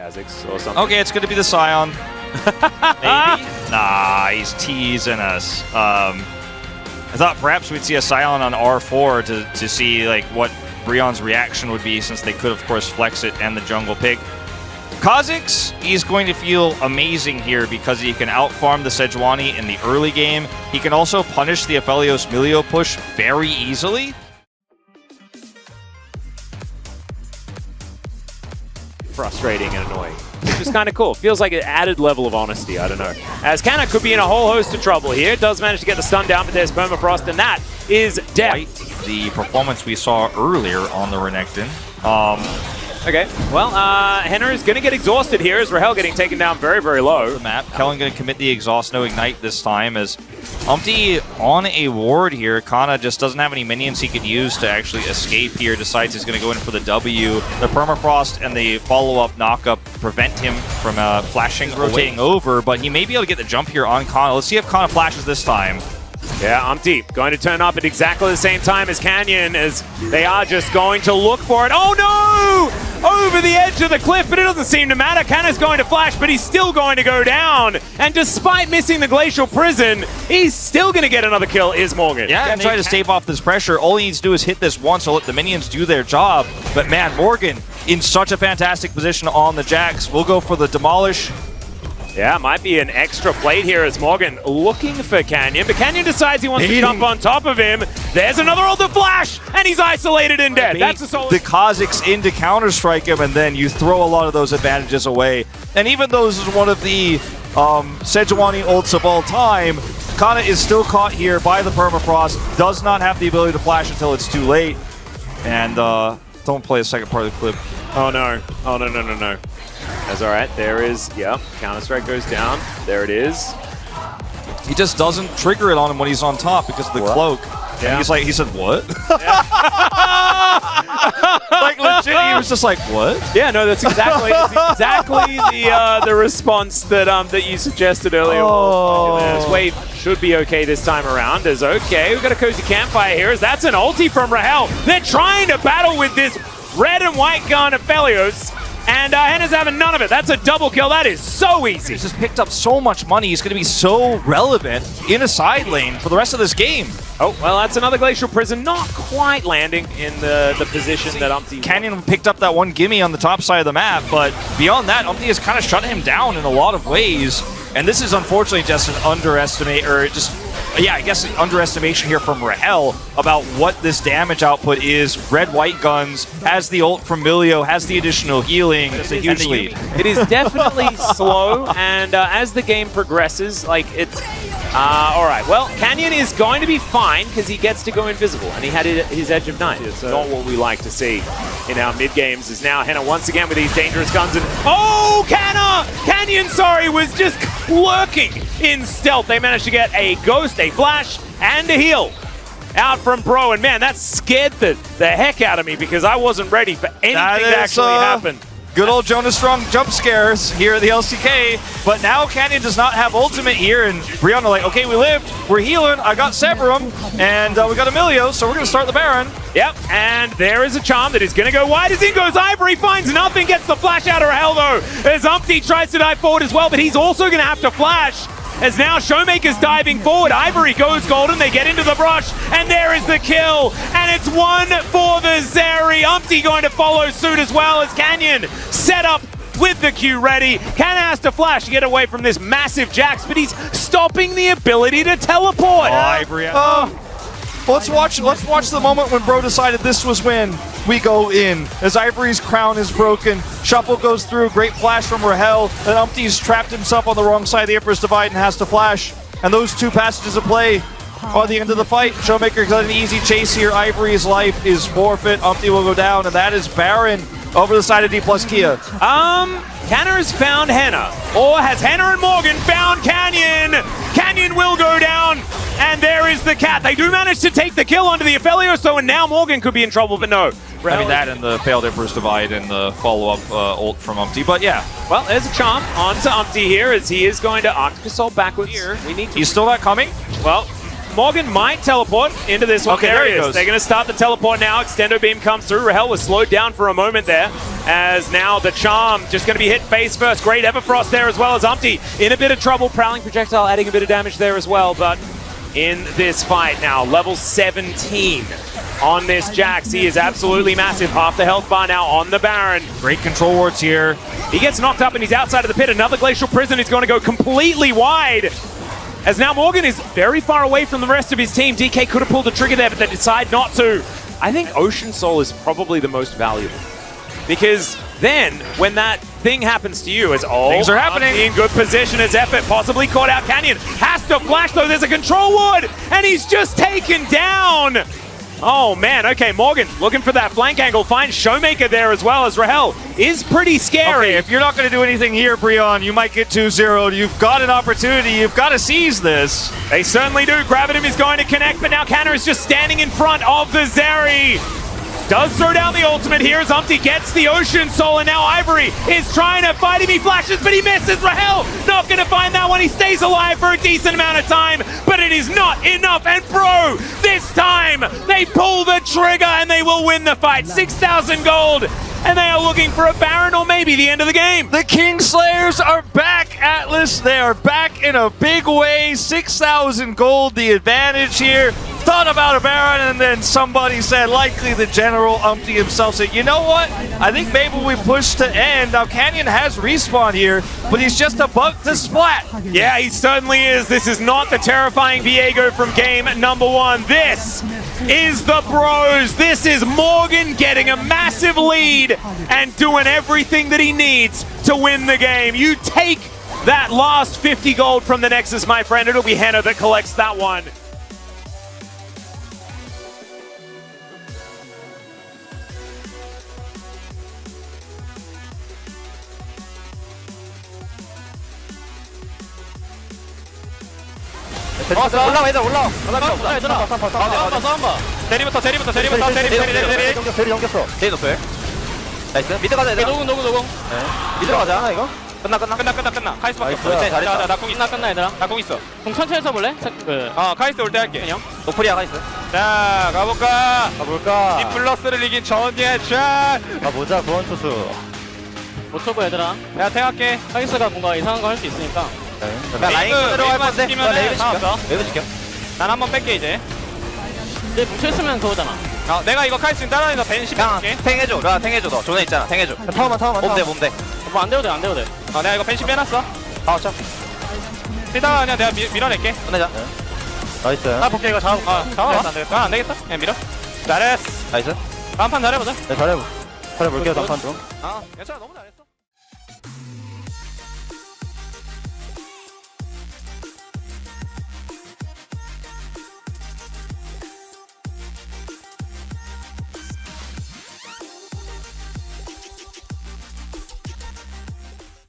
Kha'Zix or something. Okay, it's going to be the Scion. Maybe? Nah, he's teasing us. I thought perhaps we'd see a Scion on R4 to see like what Brion's reaction would be, since they could, of course, flex it and the jungle pick. Kha'Zix, he's going to feel amazing here because he can outfarm the Sejuani in the early game. He can also punish the Aphelios Milio push very easily. Frustrating and annoying. Which is kind of cool. Feels like an added level of honesty. I don't know. As Canna could be in a whole host of trouble here. Does manage to get the stun down, but there's Permafrost, and that is death. The performance we saw earlier on the Renekton. Okay, well, Henner is going to get exhausted here as Rahel getting taken down very, very low. The map. Kellen going to commit the exhaust, no ignite this time, as Umpty on a ward here. Kana just doesn't have any minions he could use to actually escape here. Decides he's going to go in for the W. The Permafrost and the follow-up knockup prevent him from flashing, rotating over, but he may be able to get the jump here on Kana. Let's see if Kana flashes this time. Yeah, Umpty going to turn up at exactly the same time as Canyon, as they are just going to look for it. Oh no! Over the edge of the cliff, but it doesn't seem to matter. Canna's going to flash, but he's still going to go down. And despite missing the Glacial Prison, he's still going to get another kill, is Morgan. Yeah, and try to stave off this pressure. All he needs to do is hit this once, or let the minions do their job. But man, Morgan in such a fantastic position on the Jax. We'll go for the Demolish. Yeah, might be an extra plate here as Morgan looking for Canyon, but Canyon decides he wants to jump on top of him. There's another ultra flash, and he's isolated and dead. That's a solid. The Kha'Zix in to counter-strike him, and then you throw a lot of those advantages away. And even though this is one of the Sejuani ults of all time, Kana is still caught here by the Permafrost, does not have the ability to flash until it's too late. And don't play the second part of the clip. Oh no. Oh no, no, no, no. That's all right. There is, yeah, Counter-Strike goes down. There it is. He just doesn't trigger it on him when he's on top because of the cloak. Yeah. And he's like, he said, what? Yeah. Like, legit, he was just like, what? Yeah, no, that's exactly the response that that you suggested earlier. Oh. This wave should be okay this time around. Is okay. We've got a cozy campfire here. That's an ulti from Rahel. They're trying to battle with this red and white gun of Aphelios. And Henna's having none of it. That's a double kill. That is so easy. He's just picked up so much money. He's going to be so relevant in a side lane for the rest of this game. Oh, well, that's another Glacial Prison. Not quite landing in the position that Umpty... Canyon picked up that one gimme on the top side of the map, but beyond that, Umpty has kind of shut him down in a lot of ways. And this is unfortunately just an underestimate, or just... yeah, I guess an underestimation here from Rahel about what this damage output is. Red-white guns, has the ult from Milio, has the additional healing. It's a huge lead. It is definitely slow, and as the game progresses, like, it's... all right, well, Canyon is going to be fine because he gets to go invisible, and he had his Edge of Night. It's not what we like to see in our mid-games. Is now Henna once again with these dangerous guns, and... oh, Canyon, sorry, was just lurking in stealth. They managed to get a Ghost, a Flash, and a heal out from Bro, and man, that scared the heck out of me because I wasn't ready for anything to actually happen. Good old Jonas Strong jump scares here at the LCK, but now Canyon does not have ultimate here, and Brion are like, okay, we lived, we're healing, I got Severum, and we got Emilio, so we're going to start the Baron. Yep, and there is a charm that is going to go wide as in goes Ivory, finds nothing, gets the flash out of Rahel though, as Umpty tries to dive forward as well, but he's also going to have to flash. As now Showmaker's diving forward, Ivory goes golden, they get into the brush, and there is the kill, and it's one for the Zeri. Umpty going to follow suit as well as Canyon set up with the Q ready. Canna has to flash to get away from this massive Jax, but he's stopping the ability to teleport. Oh, Ivory. Let's watch the moment when Bro decided this was when we go in. As Ivory's crown is broken, Shuffle goes through, great flash from Rahel, and Umpty's trapped himself on the wrong side of the Emperor's Divide and has to flash. And those two passages of play are the end of the fight. Showmaker got an easy chase here. Ivory's life is forfeit. Umpty will go down, and that is Baron over the side of D plus Kia. Canna has found Henna, or has Henna and Morgan found Canyon? Canyon will go down, and there is the cat. They do manage to take the kill onto the Aphelios, though, and now Morgan could be in trouble, but no. I mean, that and the failed Emperor's Divide and the follow-up ult from Umpty, but yeah. Well, there's a charm onto Umpty here, as he is going to Arctic Assault backwards. He's still not coming? Well, Morgan might teleport into this one. Okay, there there he he is. goes. They're going to start the teleport now. Extendo beam comes through. Rahel was slowed down for a moment there, as now the charm just going to be hit face first. Great Everfrost there as well as Umpty in a bit of trouble. Prowling projectile adding a bit of damage there as well, but in this fight now, level 17 on this Jax. He is absolutely massive. Half the health bar now on the Baron. Great control wards here. He gets knocked up and he's outside of the pit. Another Glacial Prison is going to go completely wide. As now Morgan is very far away from the rest of his team. DK could have pulled the trigger there, but they decide not to. I think Ocean Soul is probably the most valuable. Because then, when that thing happens to you, as Things are happening. in good position as Effort possibly caught out Canyon. Has to flash though, there's a control ward, and he's just taken down. Oh man, okay, Morgan looking for that flank angle, finds Showmaker there as well, as Rahel is pretty scary. Okay, if you're not going to do anything here, Brion, you might get 2-0'd. You've got an opportunity. You've got to seize this. They certainly do. Gravitum is going to connect, but now Canner is just standing in front of the Zeri. Does throw down the ultimate here as Umpty gets the Ocean Soul, and now Ivory is trying to fight him. He flashes, but he misses. Rahel not going to find that one. He stays alive for a decent amount of time, but it is not enough. And BRO, this time, they pull the trigger and they will win the fight. 6,000 gold, and they are looking for a Baron or maybe the end of the game. The Kingslayers are back, Atlas. They are back in a big way. 6,000 gold, the advantage here. Thought about a Baron, and then somebody said, likely the General Umpty himself said, you know what? I think maybe we push to end. Now, Canyon has respawn here, but he's just above the splat. Yeah, he certainly is. This is not the terrifying Viego from game number 1. This is the Bros. This is Morgan getting a massive lead and doing everything that he needs to win the game. You take that last 50 gold from the Nexus, my friend. It'll be Henna that collects that one. 올라와 얘들아 올라와 얘들아 싸움봐 대리부터 대리 넘겼어 대리 높여 나이스 미드 가자 얘들아 노공 미드 가자 이거 끝나 카이스밖에 없어 나이스, 잘했다. 나공 있나 끝나 얘들아 나 공 있어 공 천천히 써볼래? 카이스 올 때 할게 그냥 노플이야 가이스 자 가볼까 가볼까 디플러스를 이긴 전예 샷 가보자 구원 투수 못 쳐보 얘들아 내가 탱할게 카이스가 뭔가 이상한 거 할 수 있으니까 나 라인 끄러 갈 건데 레이븐 시켜 난 한번 뺄게 이제 근데 뭉쳐있으면 그거잖아 내가 이거 카이스 따라다니서 벤 그냥 탱해줘 라 탱해줘 너 존에 있잖아 탱해줘 타워만 몸대 뭐 안 돼도 돼 내가 이거 벤시 빼놨어 자 뛰다가 그냥 내가 밀어낼게 끝내자 나이스 나 볼게 이거 잡아봐 안 되겠다 그냥 밀어 잘했어 나이스 다음 판 잘해보자 네 잘해볼게요 다음 판 좀 괜찮아 너무 잘했어